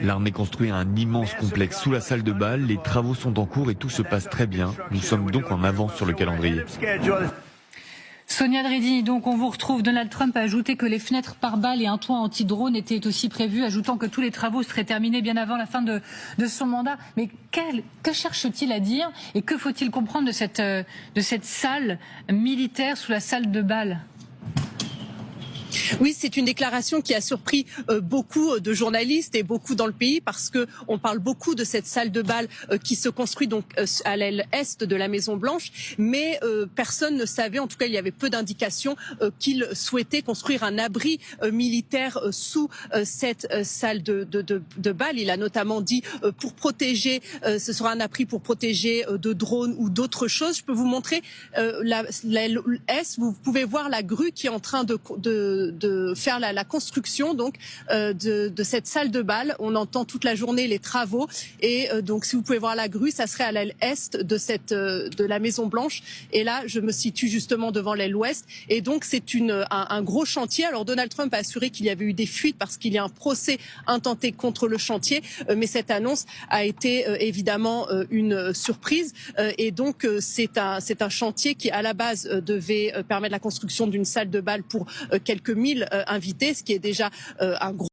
L'armée construit un immense complexe sous la salle de bal, les travaux sont en cours et tout se passe très bien. Nous sommes donc en avance sur le calendrier. Sonia Dredini, donc on vous retrouve. Donald Trump a ajouté que les fenêtres pare-balles et un toit anti-drone étaient aussi prévus, ajoutant que tous les travaux seraient terminés bien avant la fin de son mandat. Mais que cherche-t-il à dire et que faut-il comprendre de cette salle militaire sous la salle de bal ? Oui, c'est une déclaration qui a surpris beaucoup de journalistes et beaucoup dans le pays parce que on parle beaucoup de cette salle de bal qui se construit donc à l'aile est de la Maison Blanche, mais personne ne savait, en tout cas il y avait peu d'indications qu'il souhaitait construire un abri militaire sous cette salle de bal. Il a notamment dit pour protéger, ce sera un abri pour protéger de drones ou d'autres choses. Je peux vous montrer l'aile est, vous pouvez voir la grue qui est en train de faire la construction donc de cette salle de bal. On entend toute la journée les travaux et donc si vous pouvez voir la grue, ça serait à l'aile est de la Maison Blanche. Et là, je me situe justement devant l'aile ouest. Et donc c'est un gros chantier. Alors Donald Trump a assuré qu'il y avait eu des fuites parce qu'il y a un procès intenté contre le chantier, mais cette annonce a été évidemment une surprise. Et donc c'est un chantier qui à la base devait permettre la construction d'une salle de bal pour quelques mille invités, ce qui est déjà un gros